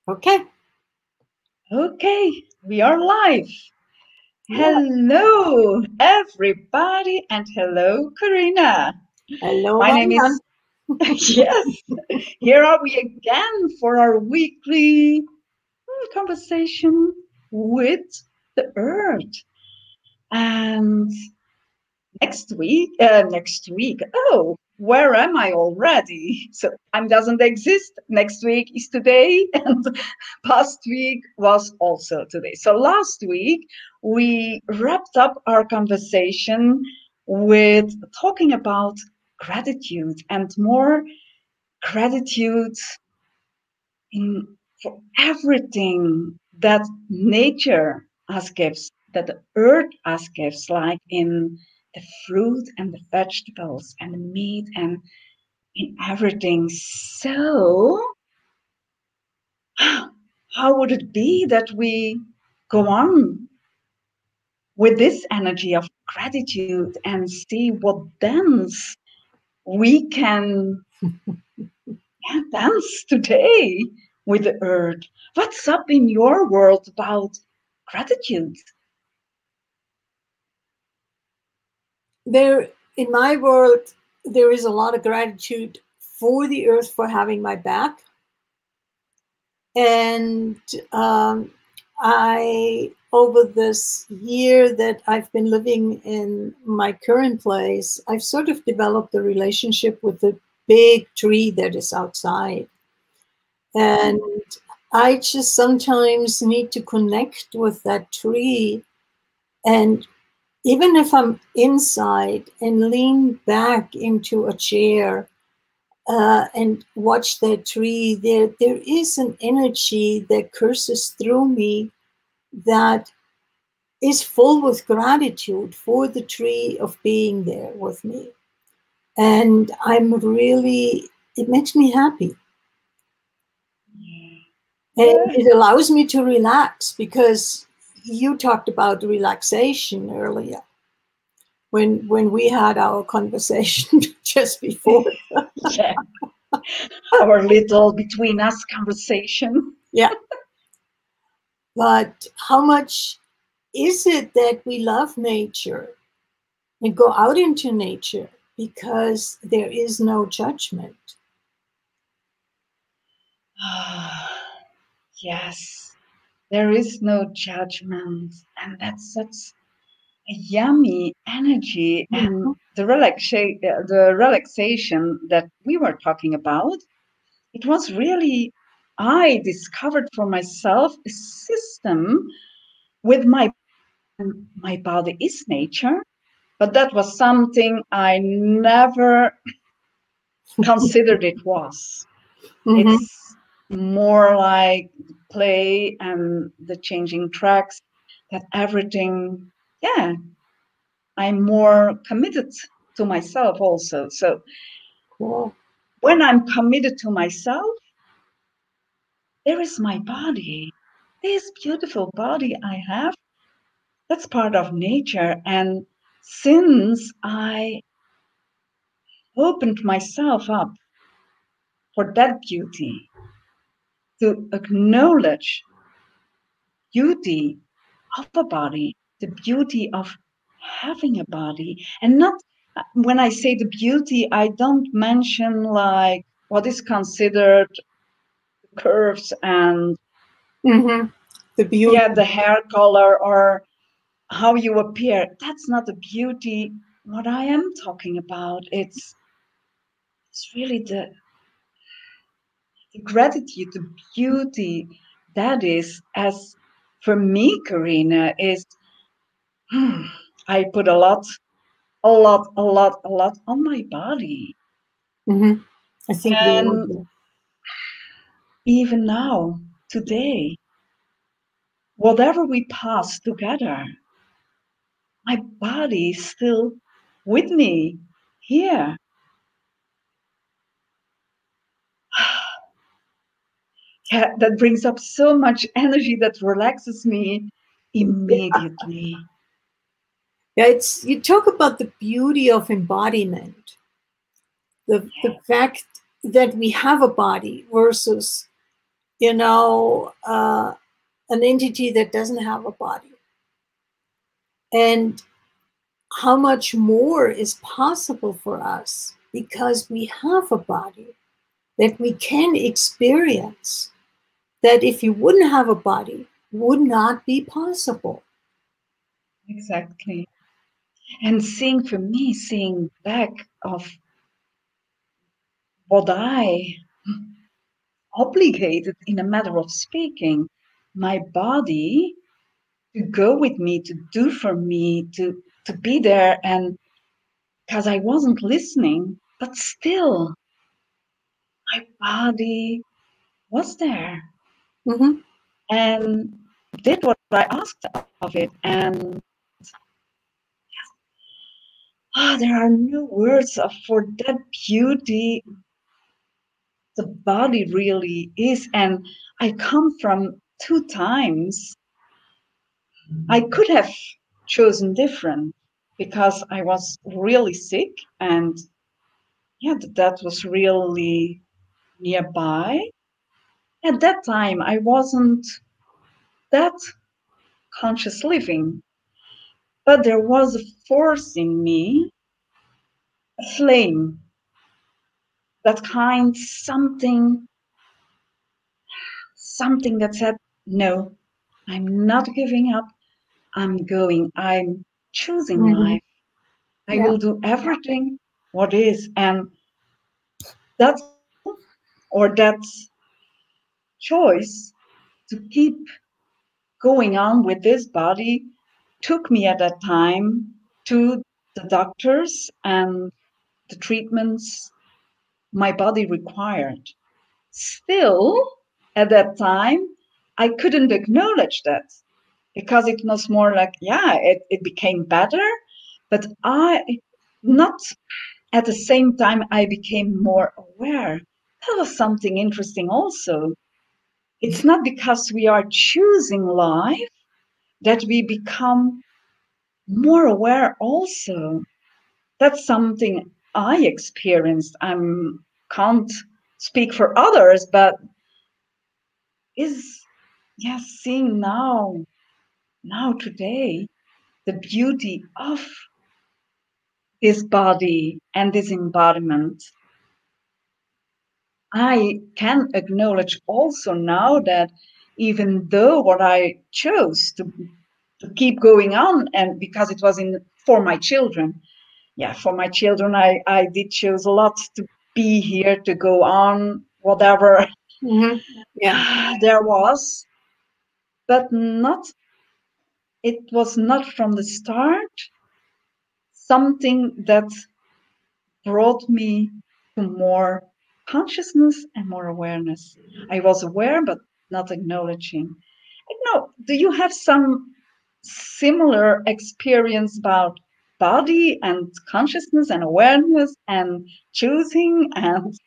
Okay. Okay, we are live. Yeah. Hello, everybody, and hello, Corinna. Hello, My name Marianne. is, yes, here are we again for our weekly conversation with the earth. And oh, where am I already? So time doesn't exist. Next week is today, and past week was also today. So last week we wrapped up our conversation with talking about gratitude and more gratitude in for everything that nature us gives, that the earth us gives, like in the fruit and the vegetables and the meat and in everything. So, how would it be that we go on with this energy of gratitude and see what dance we can dance today with the earth? What's up in your world about gratitude? There, in my world, there is a lot of gratitude for the earth for having my back. And over this year that I've been living in my current place, I've sort of developed a relationship with the big tree that is outside. And I just sometimes need to connect with that tree. And even if I'm inside and lean back into a chair and watch that tree, there is an energy that courses through me that is full with gratitude for the tree of being there with me. And it makes me happy. And it allows me to relax, because you talked about relaxation earlier when we had our conversation just before. Yeah. Our little between us conversation. Yeah. But how much is it that we love nature and go out into nature because there is no judgment? Yes, there is no judgment, and that's such a yummy energy. And the relaxation that we were talking about, it was really, I discovered for myself a system with my body is nature, but that was something I never considered it was. Mm-hmm. It's more like play and the changing tracks, that everything, yeah, I'm more committed to myself also. So Cool. when I'm committed to myself, there is my body, this beautiful body I have. That's part of nature. And since I opened myself up for that beauty, to acknowledge beauty of a body, the beauty of having a body, and not when I say the beauty, I don't mention like what is considered curves and Mm-hmm. The beauty. yeah, the hair color or how you appear. That's not the beauty. What I am talking about, it's really the gratitude, the beauty that is, as for me, Corinna, is I put a lot on my body. Mm-hmm. I think we all And do. even now, today, whatever we pass together, my body is still with me here. Yeah, that brings up so much energy that relaxes me immediately. Yeah, you talk about the beauty of embodiment, the fact that we have a body versus you know, an entity that doesn't have a body. And how much more is possible for us because we have a body that we can experience, that if you wouldn't have a body, would not be possible. Exactly. And for me, seeing back of what I obligated, in a matter of speaking, my body to go with me, to do for me, to be there, and because I wasn't listening, but still my body was there Mm-hmm. and did what I asked of it. And there are no words for that beauty the body really is. And I come from two times. I could have chosen different because I was really sick, and yeah, that was really nearby. At that time, I wasn't that conscious living, but there was a force in me, a flame, that kind something that said, no, I'm not giving up. I'm going. I'm choosing Mm-hmm. life. I Yeah. will do everything what is. And that will, or that choice to keep going on with this body took me at that time to the doctors and the treatments my body required. Still, at that time, I couldn't acknowledge that because it was more like, yeah, it became better, but I not at the same time, I became more aware. That was something interesting also. It's not because we are choosing life that we become more aware also. That's something I experienced. I can't speak for others, but is yes, seeing now today, the beauty of this body and this embodiment. I can acknowledge also now that even though what I chose to keep going on, and because it was in for my children, yeah, for my children, I did choose a lot to be here, to go on, whatever Mm-hmm. Yeah. there was, but not, it was not from the start something that brought me to more consciousness and more awareness. I was aware, but not acknowledging. No, do you have some similar experience about body and consciousness and awareness and choosing and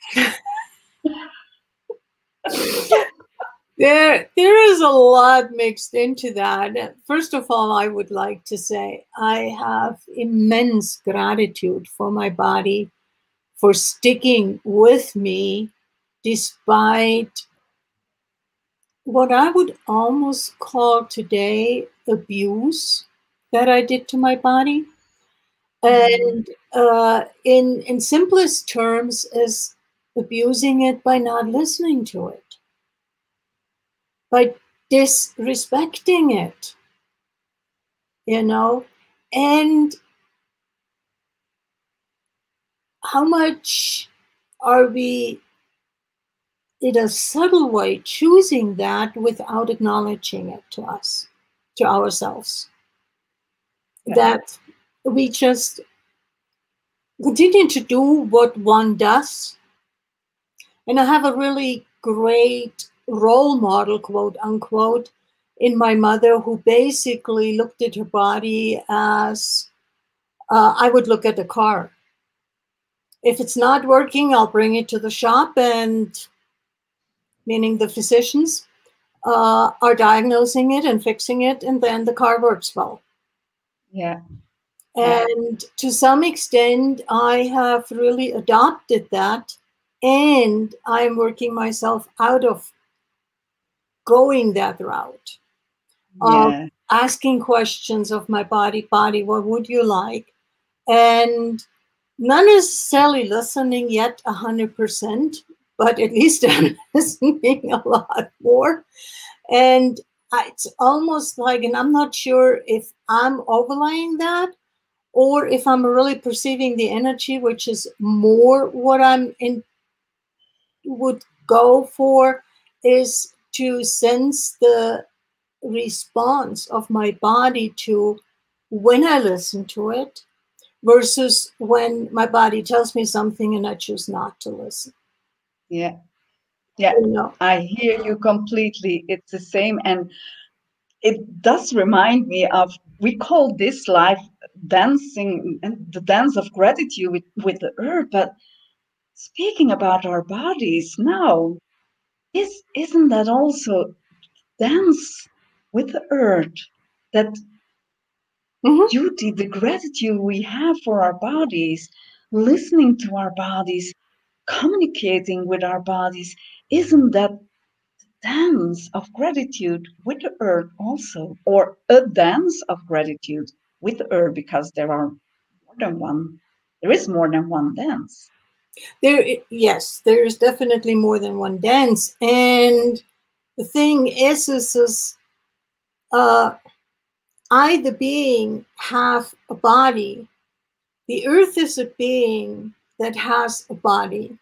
There is a lot mixed into that. First of all, I would like to say I have immense gratitude for my body for sticking with me despite what I would almost call today abuse that I did to my body. And in simplest terms, is abusing it by not listening to it, by disrespecting it, you know, and how much are we, in a subtle way, choosing that without acknowledging it to us, to ourselves, yeah, that we just continue to do what one does. And I have a really great role model, quote unquote, in my mother, who basically looked at her body as I would look at a car. If it's not working, I'll bring it to the shop, and meaning the physicians are diagnosing it and fixing it, and then the car works well. yeah, yeah, And to some extent, I have really adopted that, and I'm working myself out of going that route of Yeah. asking questions of my body, what would you like? And not necessarily listening yet 100%, but at least I'm listening a lot more. And it's almost like, and I'm not sure if I'm overlaying that or if I'm really perceiving the energy, which is more what I'm in would go for, is to sense the response of my body to when I listen to it versus when my body tells me something and I choose not to listen. Yeah. Yeah. You know? I hear you completely. It's the same. And it does remind me of, we call this life dancing and the dance of gratitude with the earth. But speaking about our bodies now, isn't that also dance with the earth? That Mhm. duty, the gratitude we have for our bodies, listening to our bodies, communicating with our bodies, isn't that dance of gratitude with the earth also, or a dance of gratitude with the earth, because there are more than one, there is more than one dance. Yes, there is definitely more than one dance. And the thing is uh, I, the being, have a body. The earth is a being that has a body.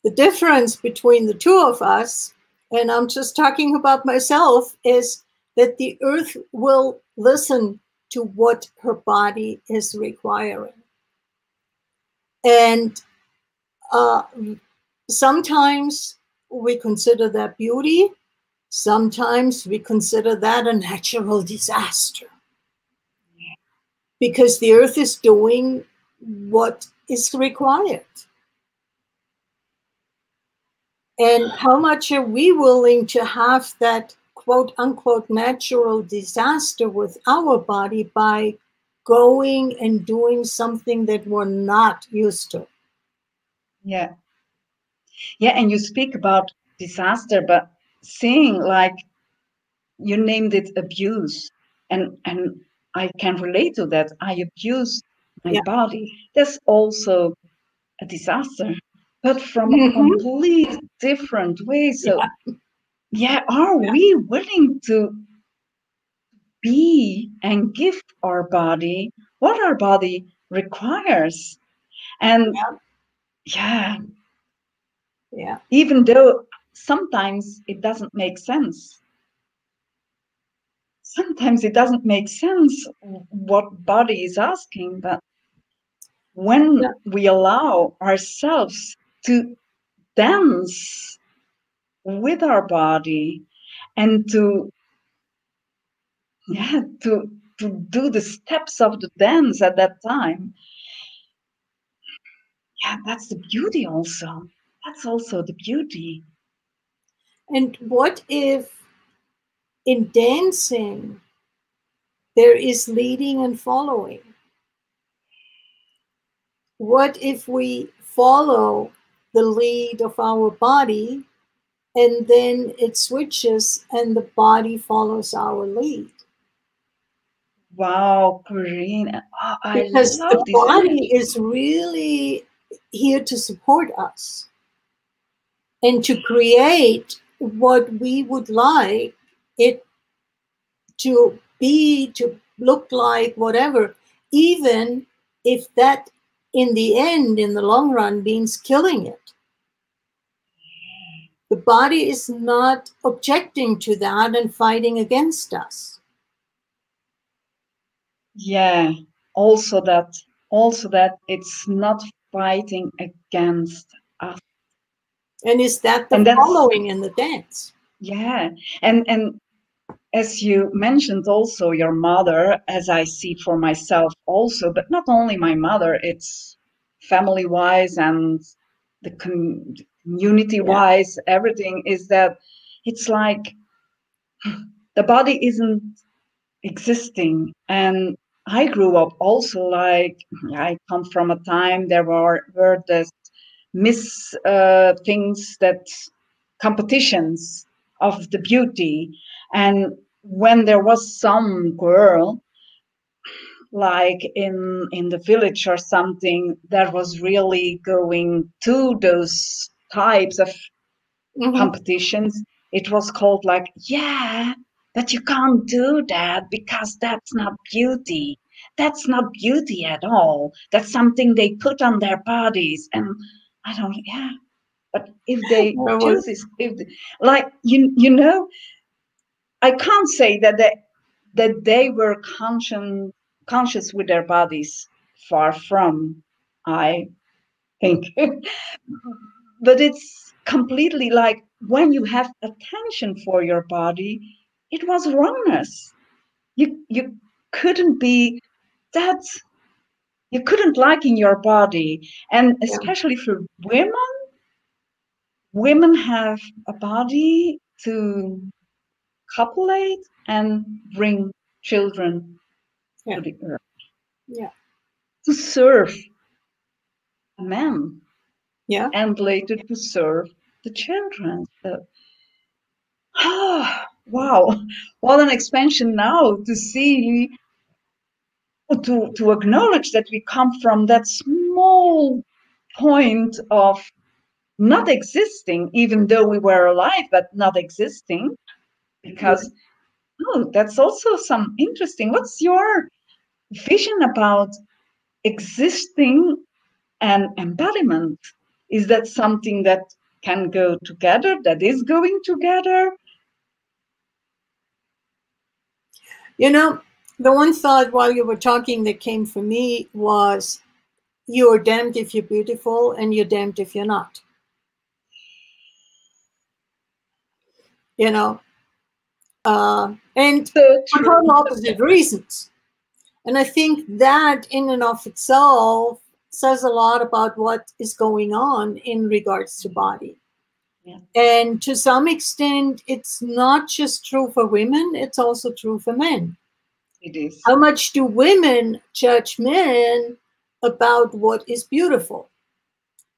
The difference between the two of us, and I'm just talking about myself, is that the earth will listen to what her body is requiring. And uh, sometimes we consider that beauty. Sometimes we consider that a natural disaster because the earth is doing what is required. And how much are we willing to have that quote unquote natural disaster with our body by going and doing something that we're not used to? Yeah. Yeah. And you speak about disaster, but seeing, like, you named it abuse. And I can relate to that. I abuse my Yeah. body. That's also a disaster, but from a Mhm. complete different way. So, Yeah. yeah, are Yeah. we willing to be and give our body what our body requires? And Yeah. yeah, Yeah. even though sometimes it doesn't make sense, sometimes it doesn't make sense what body is asking, but Yeah. when we allow ourselves to dance with our body and to, yeah, to do the steps of the dance at that time, yeah, that's the beauty also. That's also the beauty. And what if in dancing there is leading and following? What if we follow the lead of our body and then it switches and the body follows our lead? Wow, Corinna. Oh, I Because the love this body energy. is really here to support us and to create what we would like it to be, to look like, whatever, even if that in the end, in the long run, means killing it. The body is not objecting to that and fighting against us. Yeah, also that, also that it's not fighting against us. And is that the And that's, following in the dance? yeah. And as you mentioned, also your mother, as I see for myself also, but not only my mother, it's family wise and the community Yeah. wise, everything is that it's like the body isn't existing. And I grew up also like, I come from a time there were this miss things, that competitions of the beauty. And when there was some girl, like in the village or something, that was really going to those types of Mm-hmm. competitions, it was called like, yeah, but you can't do that because that's not beauty. That's not beauty at all. That's something they put on their bodies. And I don't, yeah, but if they That choose was, this, if like you know, I can't say that they were conscious with their bodies. Far from, I think. But it's completely like when you have attention for your body, it was wrongness. You couldn't be that, you couldn't like in your body. And yeah, especially for women have a body to copulate and bring children yeah, to the earth, yeah, to serve a man, yeah. and later to serve the children. So, ah, wow, what an expansion now to see, to acknowledge that we come from that small point of not existing, even though we were alive, but not existing. Yeah. Because, oh, that's also some interesting. What's your vision about existing and embodiment? Is that something that can go together, that is going together? You know, the one thought while you were talking that came for me was, you're damned if you're beautiful and you're damned if you're not. You know, and So for true. total opposite reasons. And I think that in and of itself says a lot about what is going on in regards to body. Yeah, And to some extent, it's not just true for women, it's also true for men. it is. How much do women judge men about what is beautiful?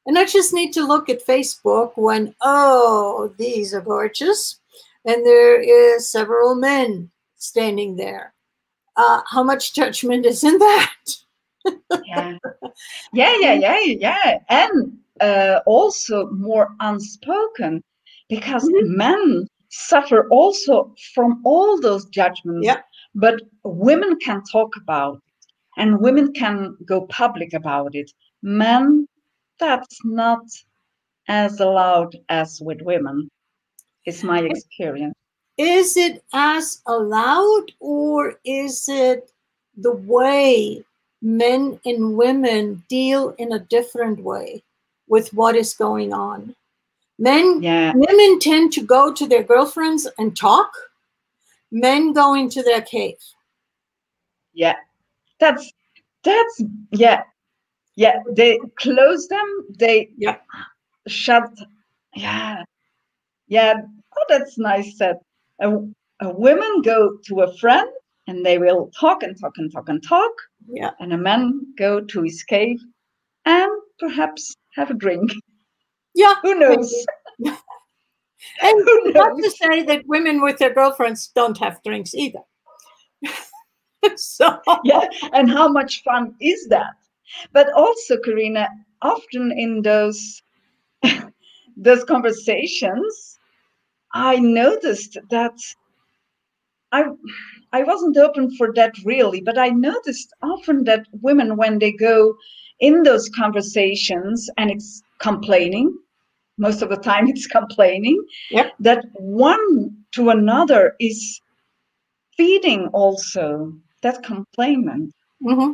And I just need to look at Facebook when, oh, these are gorgeous. And there is several men standing there. How much judgment is in that? Yeah. Yeah. And also more unspoken, because Mhm. men suffer also from all those judgments, Yeah. but women can talk about it and women can go public about it. Men, that's not as allowed as with women, is my experience. Is it as allowed, or is it the way men and women deal in a different way with what is going on? Yeah, Women tend to go to their girlfriends and talk. Men go into their cave. yeah. That's that's yeah, yeah. They close them, they Yeah. shut. Yeah, yeah. Oh, that's nice said. A, a women go to a friend and they will talk and talk and talk and talk, Yeah. and a man go to his cave and perhaps have a drink. Yeah. Who knows? Maybe. And Who not to knows? say that women with their girlfriends don't have drinks either. So, Yeah, and how much fun is that? But also, Corinna, often in those conversations, I noticed that I I wasn't open for that really, but I noticed often that women, when they go in those conversations and it's complaining, most of the time it's complaining, yeah. that one to another is feeding also that complainant. Hmm.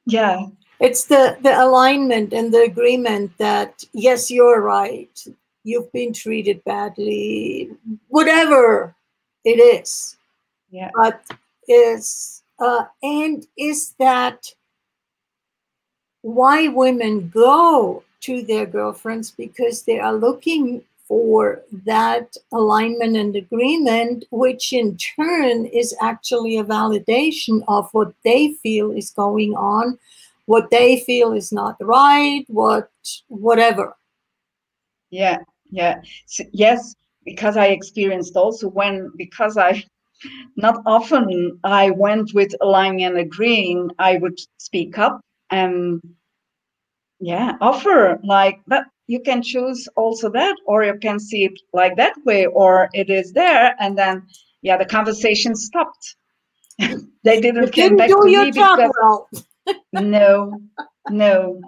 Yeah, It's the alignment and the agreement that, yes, you're right. You've been treated badly, whatever it is. yeah, But is that why women go to their girlfriends? Because they are looking for that alignment and agreement, which in turn is actually a validation of what they feel is going on, what they feel is not right, whatever. yeah. Yeah. So, yes, because I experienced also because I not often I went with aligning and agreeing, I would speak up and yeah, offer like that. You can choose also that, or you can see it like that way, or it is there. And then, yeah, the conversation stopped. They You didn't came didn't back do to your me job because well. no, no,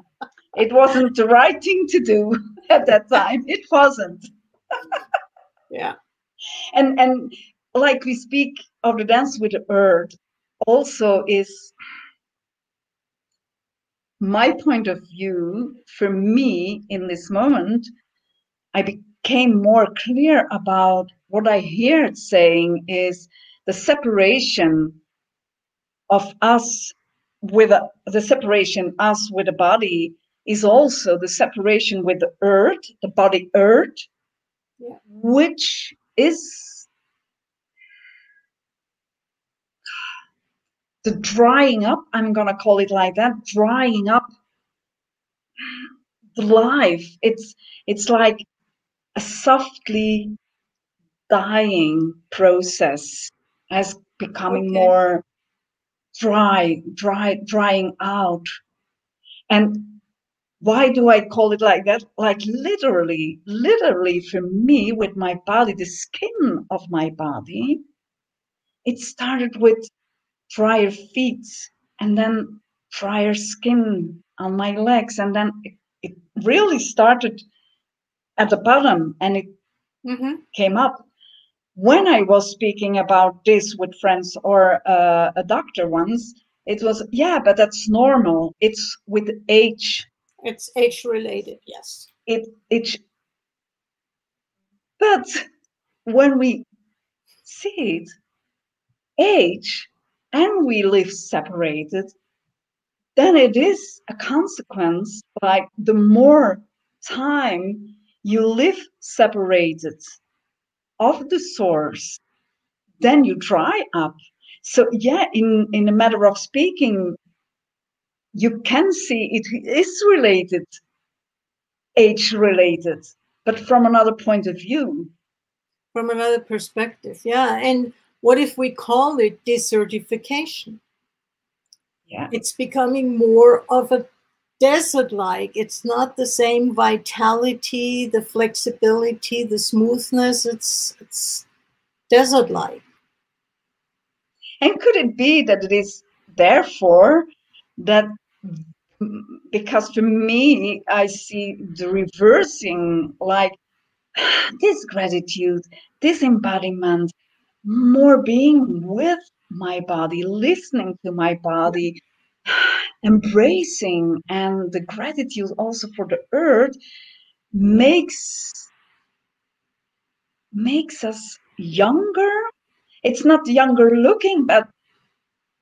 it wasn't the right thing to do at that time. It wasn't. Yeah. And like we speak of the dance with the earth, also is my point of view for me in this moment. I became more clear about what I hear it saying is the separation of us with the separation us with the body is also the separation with the earth, the body earth, Yeah. which is the drying up, I'm going to call it like that, drying up the life. It's like a softly dying process as becoming Okay. more drying out. And why do I call it like that? Like literally for me with my body, the skin of my body, it started with drier feet and then drier skin on my legs. And then it really started at the bottom and it Mm-hmm. came up. When I was speaking about this with friends or a doctor once, it was, yeah, but that's normal. It's with age. It's age related, yes. It, but when we see it, age, and we live separated, then it is a consequence. Like the more time you live separated of the source, then you dry up. So yeah, in a matter of speaking, you can see it is related, age related, but from another point of view. From another perspective, yeah. And what if we call it desertification? Yeah. It's becoming more of a desert like. It's not the same vitality, the flexibility, the smoothness. It's desert like. And could it be that it is therefore that because for me, I see the reversing like this gratitude, this embodiment, more being with my body, listening to my body, embracing, and the gratitude also for the earth makes us younger. It's not younger looking, but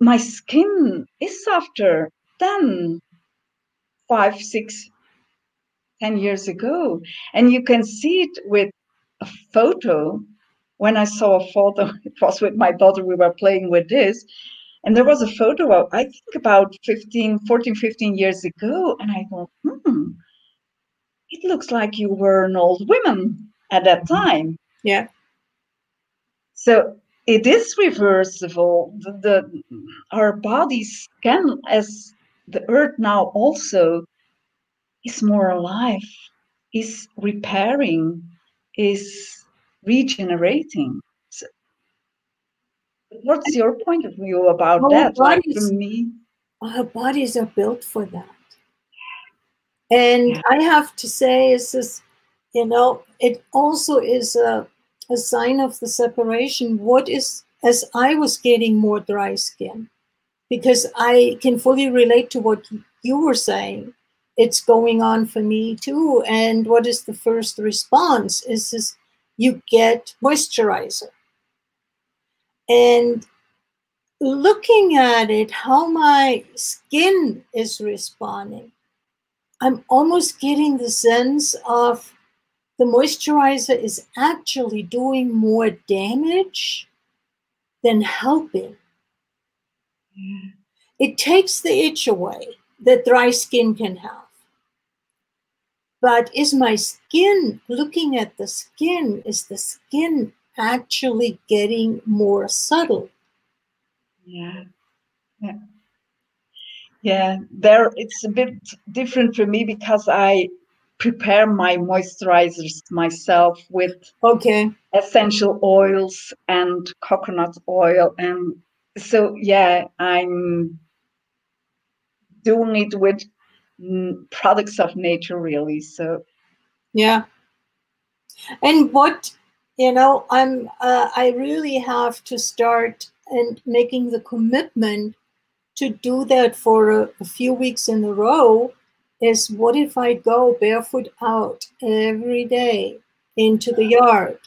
my skin is softer than 5, 6, 10 years ago. And you can see it with a photo. When I saw a photo, it was with my daughter, we were playing with this. And there was a photo of, I think about 15 years ago. And I thought, it looks like you were an old woman at that time. Yeah. So it is reversible. Our bodies can, as the earth now also is more alive, is repairing, is regenerating. So what's your point of view about Our that? Like for bodies, me, our bodies are built for that. And yeah, I have to say, is this, it also is a sign of the separation. What is, as I was getting more dry skin, because I can fully relate to what you were saying. It's going on for me too. And what is the first response is this, you get moisturizer. And looking at it, how my skin is responding, I'm almost getting the sense of the moisturizer is actually doing more damage than helping. It takes the itch away that dry skin can have. But is my skin, looking at the skin, is the skin actually getting more subtle? Yeah. Yeah. Yeah. There it's a bit different for me because I prepare my moisturizers myself with Okay. essential oils and coconut oil. And so, yeah, I'm doing it with products of nature, really. So, Yeah. And what, I really have to start and making the commitment to do that for a few weeks in a row is, what if I go barefoot out every day into the yard?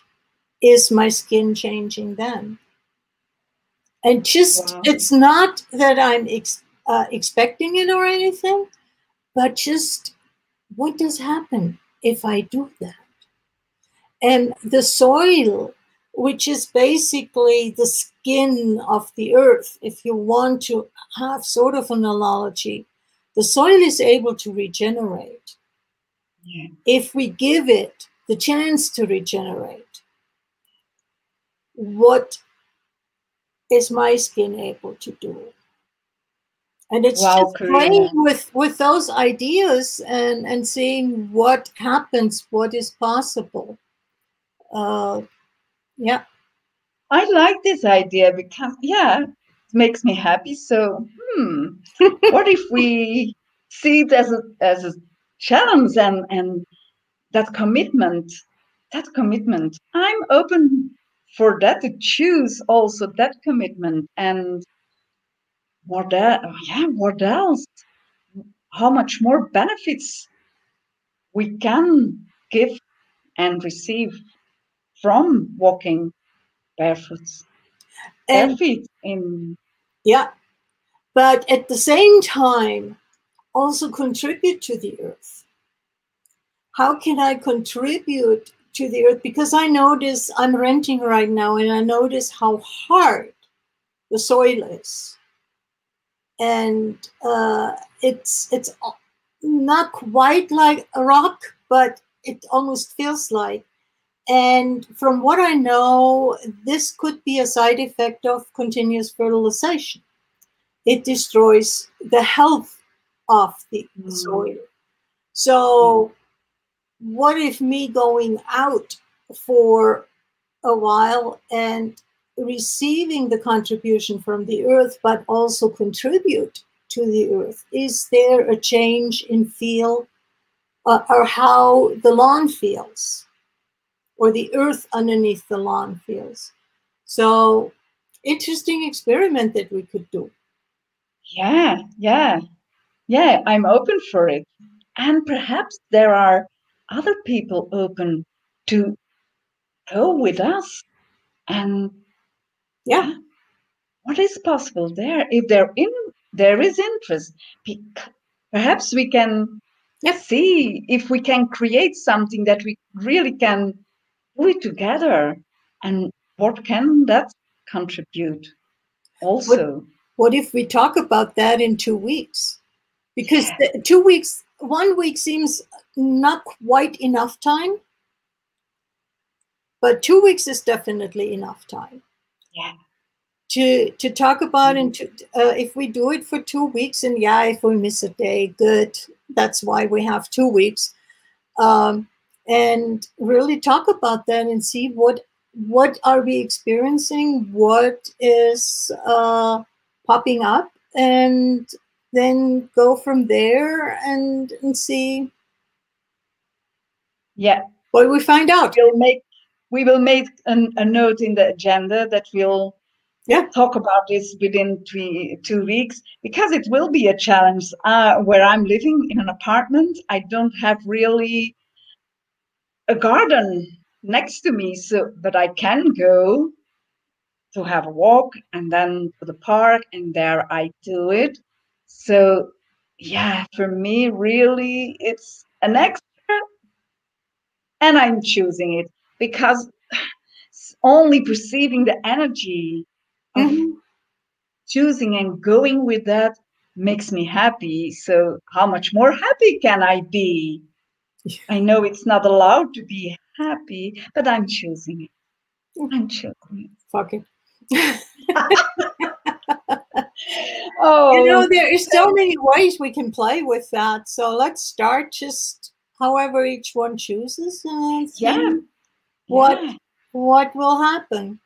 Is my skin changing then? And just, wow. it's not that I'm expecting it or anything, but just what does happen if I do that? And the soil, which is basically the skin of the earth, if you want to have sort of an analogy, the soil is able to regenerate Yeah. if we give it the chance to regenerate. What is my skin able to do? And it's Wow, just playing Corinna. with those ideas and seeing what happens, what is possible. Uh, yeah. I like this idea because, yeah, it makes me happy. So, what if we see it as a challenge and that commitment, that commitment? I'm open for that to choose also that commitment and what that, yeah, what else? How much more benefits we can give and receive from walking barefoot, And barefoot in. yeah, but at the same time, also contribute to the earth. How can I contribute to the earth? Because I notice I'm renting right now and I notice how hard the soil is. And it's not quite like a rock, but it almost feels like. And from what I know, this could be a side effect of continuous fertilization. It destroys the health of the soil. Yeah. So, what if me going out for a while and receiving the contribution from the earth, but also contribute to the earth? Is there a change in feel or how the lawn feels or the earth underneath the lawn feels? So, interesting experiment that we could do. Yeah, yeah, yeah, I'm open for it. And perhaps there are other people open to go with us. And Yeah. yeah, what is possible there? If there is interest, bec- perhaps we can Yep. see if we can create something that we really can do it together. And what can that contribute What also? what if we talk about that in 2 weeks? Because Yeah, 2 weeks, 1 week seems not quite enough time, but 2 weeks is definitely enough time yeah. to talk about. Mhm. And if we do it for 2 weeks, and yeah, if we miss a day, good. That's why we have 2 weeks, um, and really talk about that and see what are we experiencing, what is popping up, and then go from there and see Yeah, what we find out. we'll make we will make a note in the agenda that we'll Yeah. talk about this within 2 weeks because it will be a challenge. Where I'm living in an apartment, I don't have really a garden next to me, so but I can go to have a walk and then to the park, and there I do it. So yeah, for me, really, it's an extra, and I'm choosing it because only perceiving the energy of Hmm. choosing and going with that makes me happy. So how much more happy can I be? I know it's not allowed to be happy, but I'm choosing it. I'm choosing Fuck it. it. Oh, There is so many ways we can play with that. So let's start just however each one chooses and yeah, see what yeah. what will happen.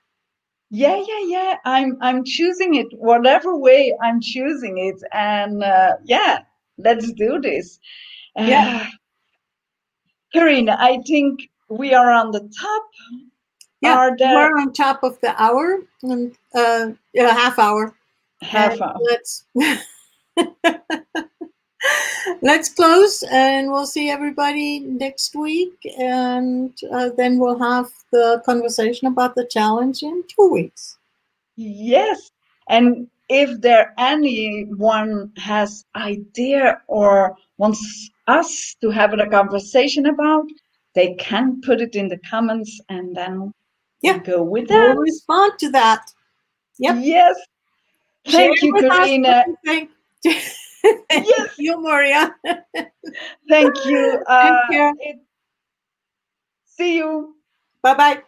Yeah. I'm choosing it, whatever way I'm choosing it, and yeah, let's do this. Yeah, Uh, Corinna, I think we are on the top. yeah. Are there We're on top of the hour and half hour, and half hour? let's let's close, and we'll see everybody next week, and then we'll have the conversation about the challenge in 2 weeks. Yes. And if there anyone has idea or wants us to have a conversation about, they can put it in the comments and then we Yeah, go with we'll that. respond to that. Yep. Yes. Share Thank you, with us what Corinna. you think. Thank Yes. you, Maria. Thank you. Take care. See you. Bye bye.